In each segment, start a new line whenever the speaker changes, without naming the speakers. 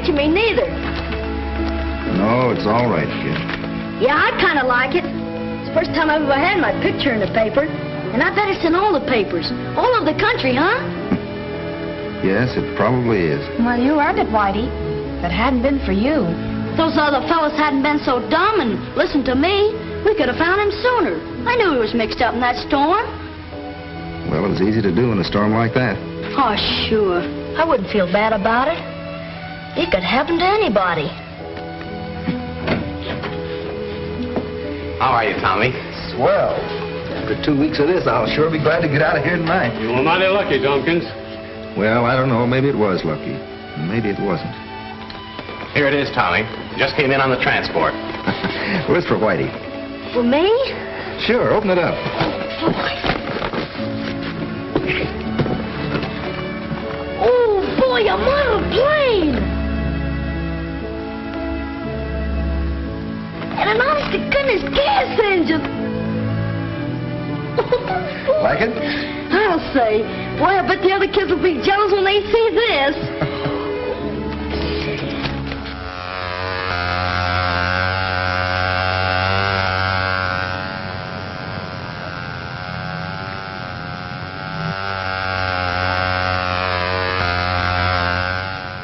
picture me neither.
No, it's all right, kid.
Yeah, I kind of like it. It's the first time I've ever had my picture in the paper. And I bet it's in all the papers. All over the country, huh?
Yes, it probably is.
Well, you earned it, Whitey. If it hadn't been for you.
If those other fellas hadn't been so dumb and listened to me, we could have found him sooner. I knew he was mixed up in that storm.
Well, it was easy to do in a storm like that.
Oh, sure. I wouldn't feel bad about it. It could happen to anybody.
How are you, Tommy?
Swell. After 2 weeks of this, I'll sure be glad to get out of here tonight.
You were mighty lucky, Tompkins.
Well, I don't know. Maybe it was lucky. Maybe it wasn't.
Here it is, Tommy. Just came in on the transport.
Well, it's for Whitey.
For me?
Sure, open it up.
Oh, boy, a model plane! And an honest-to-goodness gas engine!
Like it?
I'll say. Boy, I bet the other kids will be jealous when they see this.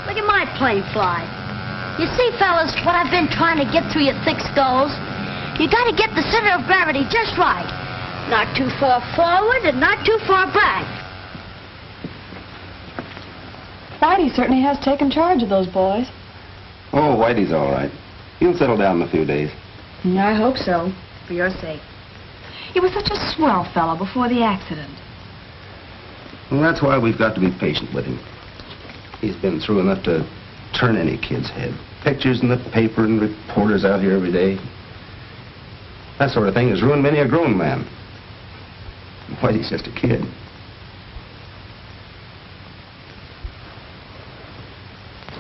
Look at my plane fly. You see, fellas, what I've been trying to get through your thick skulls? You gotta get the center of gravity just right. Not too far forward and not too far back.
Whitey certainly has taken charge of those boys.
Oh, Whitey's all right. He'll settle down in a few days.
I hope so, for your sake. He was such a swell fellow before the accident.
Well, that's why we've got to be patient with him. He's been through enough to turn any kid's head. Pictures in the paper and reporters out here every day. That sort of thing has ruined many a grown man. Whitey's just a kid.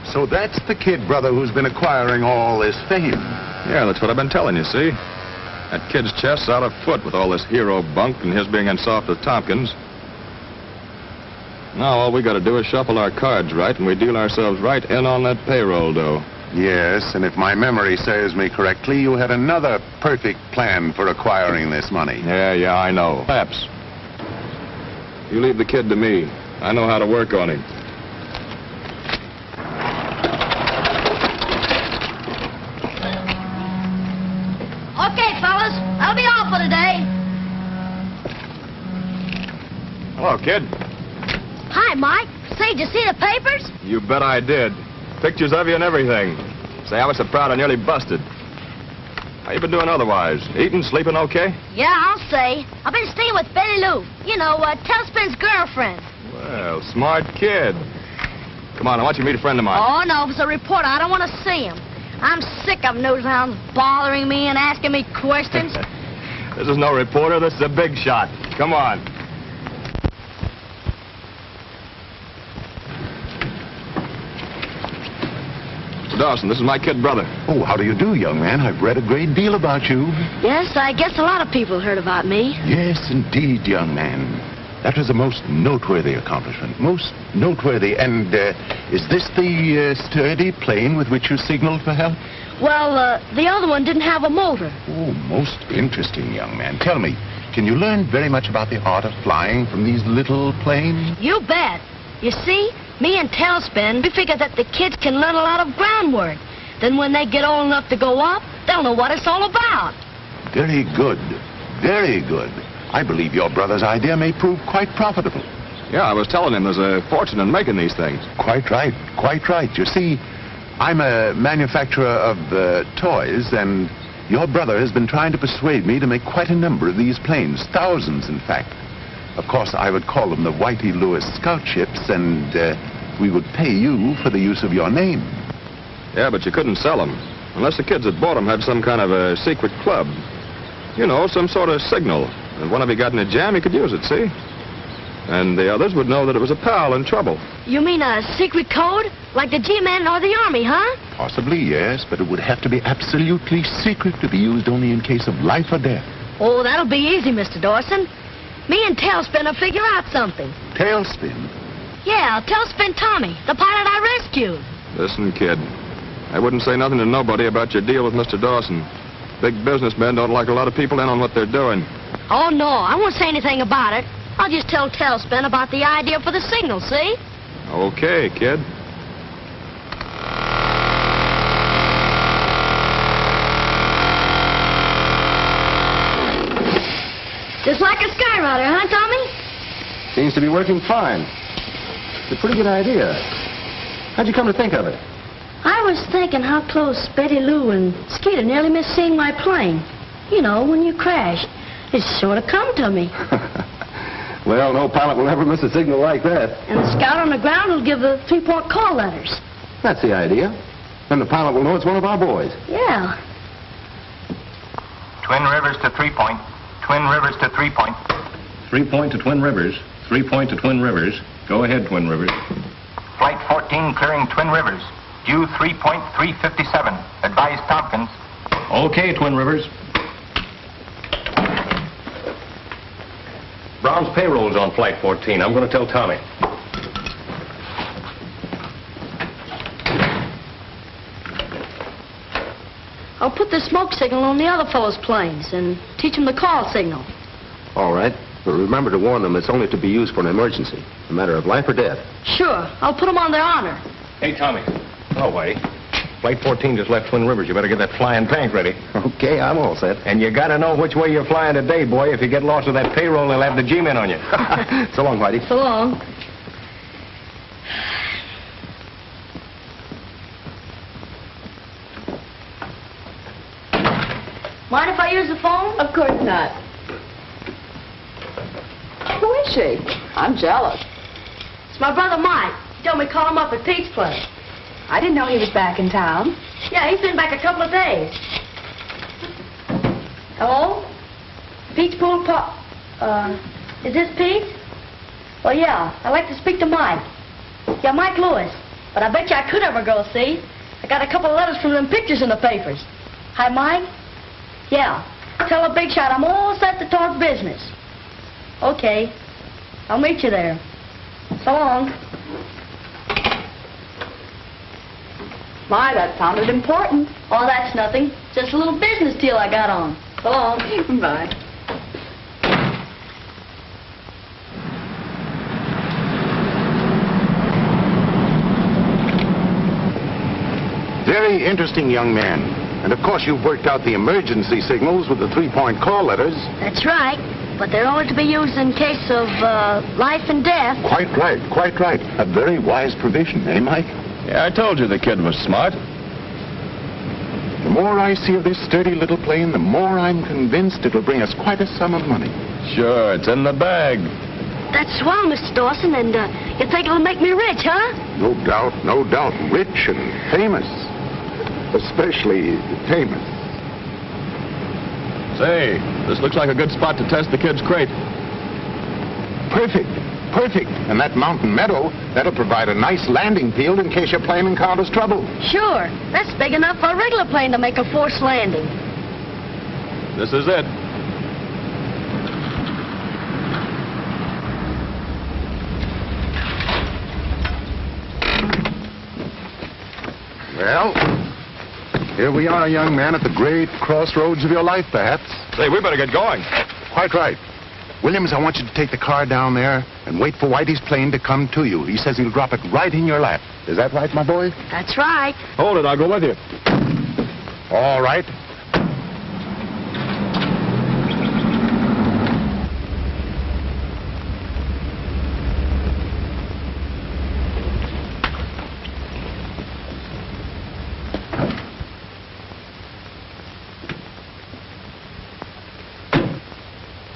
So that's the kid, brother, who's been acquiring all this fame.
Yeah, that's what I've been telling you, see? That kid's chest's out of foot with all this hero bunk and his being in soft with Tompkins. Now all we got to do is shuffle our cards right, and we deal ourselves right in on that payroll dough.
Yes, and if my memory serves me correctly, you had another perfect plan for acquiring this money.
Yeah, I know. Perhaps. You leave the kid to me. I know how to work on him.
Okay, fellas, that'll be all for today.
Hello, kid.
Hi, Mike. Say, did you see the papers?
You bet I did. Pictures of you and everything. Say, I was so proud I nearly busted. How you been doing otherwise? Eating, sleeping okay?
Yeah, I'll say. I've been staying with Betty Lou. You know, Tailspin's girlfriend.
Well, smart kid. Come on, I want you to meet a friend of mine.
Oh, no, if it's a reporter, I don't want to see him. I'm sick of newshounds bothering me and asking me questions.
This is no reporter, this is a big shot. Come on. Mr. Dawson, this is my kid brother.
Oh, how do you do, young man? I've read a great deal about you.
Yes, I guess a lot of people heard about me.
Yes, indeed, young man. That was a most noteworthy accomplishment. Most noteworthy. And is this the sturdy plane with which you signaled for help?
Well, the other one didn't have a motor.
Oh, most interesting, young man. Tell me, can you learn very much about the art of flying from these little planes?
You bet. You see, me and Tailspin, we figure that the kids can learn a lot of groundwork. Then when they get old enough to go up, they'll know what it's all about.
Very good. Very good. I believe your brother's idea may prove quite profitable.
Yeah, I was telling him there's a fortune in making these things.
Quite right. Quite right. You see, I'm a manufacturer of toys, and your brother has been trying to persuade me to make quite a number of these planes. Thousands, in fact. Of course, I would call them the Whitey Lewis Scout ships, and we would pay you for the use of your name.
Yeah, but you couldn't sell them. Unless the kids that bought them had some kind of a secret club. You know, some sort of signal. If one of you got in a jam, he could use it, see? And the others would know that it was a pal in trouble.
You mean a secret code? Like the G-Men or the Army, huh?
Possibly, yes, but it would have to be absolutely secret to be used only in case of life or death.
Oh, that'll be easy, Mr. Dawson. Me and Tailspin will figure out something.
Tailspin?
Yeah, Tailspin Tommy, the pilot I rescued.
Listen, kid. I wouldn't say nothing to nobody about your deal with Mr. Dawson. Big businessmen don't like a lot of people in on what they're doing.
Oh, no, I won't say anything about it. I'll just tell Tailspin about the idea for the signal, see?
Okay, kid.
Just like a skyrider, huh, Tommy?
Seems to be working fine. It's a pretty good idea. How'd you come to think of it?
I was thinking how close Betty Lou and Skeeter nearly missed seeing my plane. You know, when you crashed. It sort of come to me.
Well, no pilot will ever miss a signal like that.
And the scout on the ground will give the 3-point call letters.
That's the idea. Then the pilot will know it's one of our boys.
Yeah.
Twin Rivers to 3-point. Twin Rivers to 3-point.
3-point to Twin Rivers. 3-point to Twin Rivers. Go ahead, Twin Rivers.
Flight 14 clearing Twin Rivers. Due 3.357. Advise Tompkins.
Okay, Twin Rivers. Brown's payroll's on Flight 14. I'm going to tell Tommy.
I'll put the smoke signal on the other fellow's planes and teach them the call signal.
All right. But remember to warn them it's only to be used for an emergency. A matter of life or death.
Sure. I'll put them on their honor.
Hey, Tommy. Oh, wait. Flight 14 just left Twin Rivers. You better get that flying tank ready.
Okay, I'm all set.
And you got to know which way you're flying today, boy. If you get lost with that payroll, they'll have the G-men on you.
So long, Whitey.
So long. Mind if I use the phone?
Of course not. Who is she? I'm jealous.
It's my brother Mike. He told me to call him up at Pete's place.
I didn't know he was back in town.
Yeah, he's been back a couple of days. Hello? Pete's pool pop. Is this Pete? Well, yeah, I'd like to speak to Mike. Yeah, Mike Lewis. But I bet you I could ever go, see? I got a couple of letters from them pictures in the papers. Hi, Mike? Yeah. Tell a big shot I'm all set to talk business. Okay. I'll meet you there. So long.
My, that sounded important.
Oh, that's nothing. Just a little business deal I got on. So long.
Bye.
Very interesting young man. And of course you've worked out the emergency signals with the 3-point call letters.
That's right. But they're only to be used in case of life and death.
Quite right, quite right. A very wise provision, eh, Mike?
Yeah, I told you the kid was smart.
The more I see of this sturdy little plane, the more I'm convinced it'll bring us quite a sum of money.
Sure, it's in the bag.
That's swell, Mr. Dawson, and you think it'll make me rich, huh?
No doubt, no doubt. Rich and famous. Especially famous.
Say, this looks like a good spot to test the kid's crate.
Perfect, perfect. And that mountain meadow, that'll provide a nice landing field in case your plane encounters trouble.
Sure. That's big enough for a regular plane to make a forced landing.
This is it.
Well, here we are, young man, at the great crossroads of your life, perhaps.
Say, we better get going.
Quite right. Williams, I want you to take the car down there and wait for Whitey's plane to come to you. He says he'll drop it right in your lap. Is that right, my boy?
That's right.
Hold it, I'll go with you.
All right.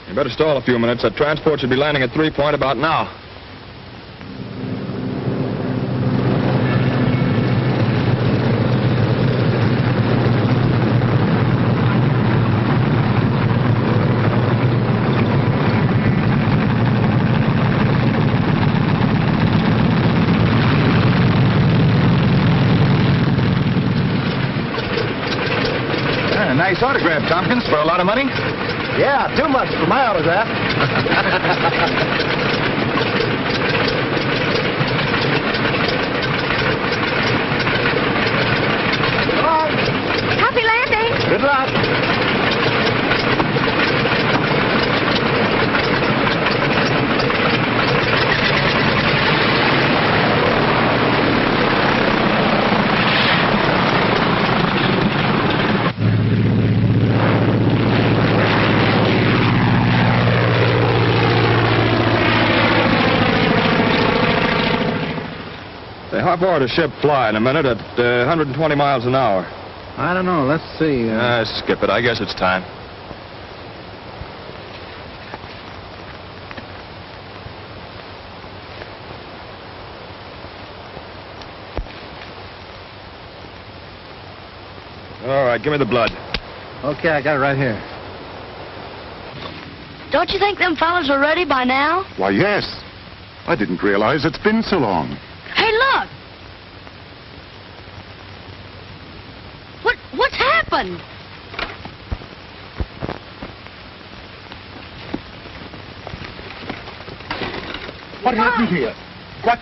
You better stall a few minutes. That transport should be landing at 3-point about now.
Nice autograph, Tompkins, for a lot of money.
Yeah, too much for my autograph.
How far does ship fly in a minute at 120 miles an hour?
I don't know. Let's see.
Skip it. I guess it's time. All right, give me the blood.
Okay, I got it right here.
Don't you think them fellas are ready by now?
Why, yes. I didn't realize it's been so long.
Hey, look! What's happened?
What happened to you? What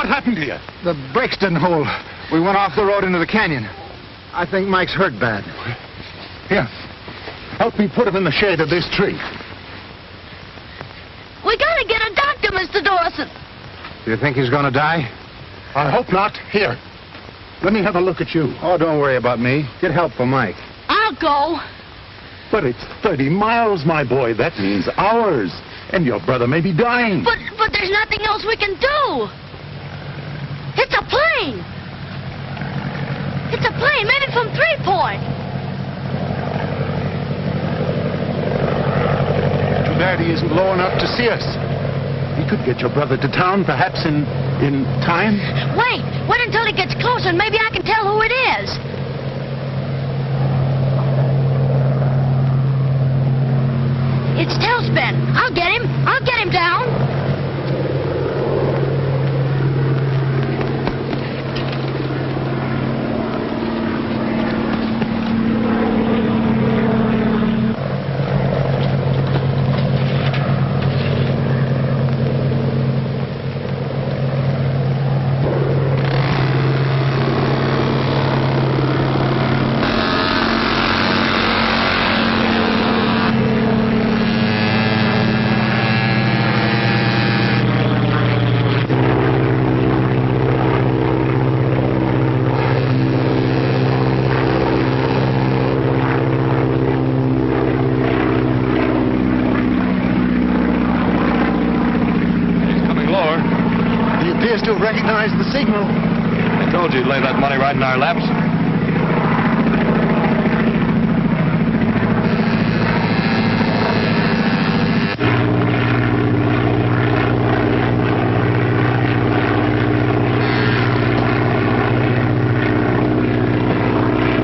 happened to you?
The brakes didn't hold. We went off the road into the canyon. I think Mike's hurt bad.
Here. Help me put him in the shade of this tree.
We gotta get a doctor, Mr. Dawson.
Do you think he's gonna die?
I hope not. Here. Let me have a look at you.
Oh, don't worry about me. Get help for Mike.
I'll go.
But it's 30 miles, my boy. That means hours. And your brother may be dying.
But there's nothing else we can do. It's a plane. It's a plane, maybe from 3 Point.
Too bad he isn't low enough to see us. He could get your brother to town, perhaps in time.
Wait until he gets closer and maybe I can tell who it is. It's Tailspin. I'll get him down.
To recognize the signal.
I told you you'd lay that money right in our laps.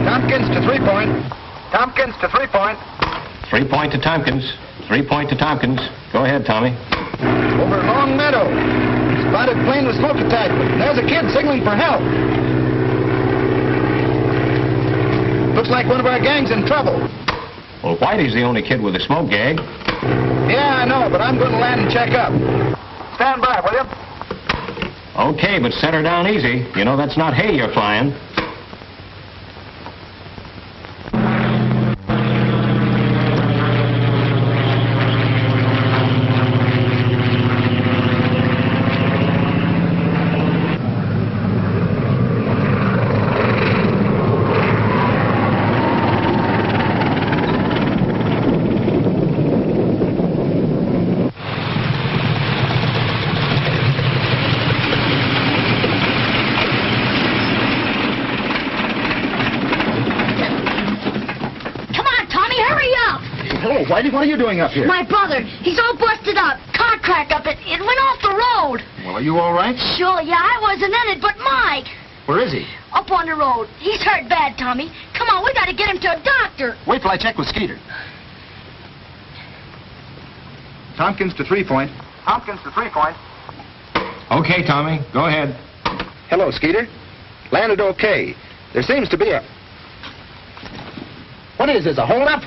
Tompkins to 3 Point. Tompkins to 3 Point.
3 Point to Tompkins. 3 Point to Tompkins. Go ahead, Tommy.
Over Long Meadow. Spotted plane with smoke attachment. There's a kid signaling for help. Looks like one of our gang's in trouble.
Well, Whitey's the only kid with a smoke gag.
Yeah, I know, but I'm going to land and check up. Stand by, will you?
Okay, but set her down easy. You know that's not hay you're flying.
Whitey, what are you doing up here?
My brother, he's all busted up. Car crack up. It went off the road.
Well, are you all right?
Sure, yeah, I wasn't in it, but Mike.
Where is he?
Up on the road. He's hurt bad, Tommy. Come on, we got to get him to a doctor.
Wait till I check with Skeeter. Tompkins to 3 Point. Tompkins to 3 Point.
Okay, Tommy, go ahead.
Hello, Skeeter. Landed okay. There seems to be a... What is this, a holdup?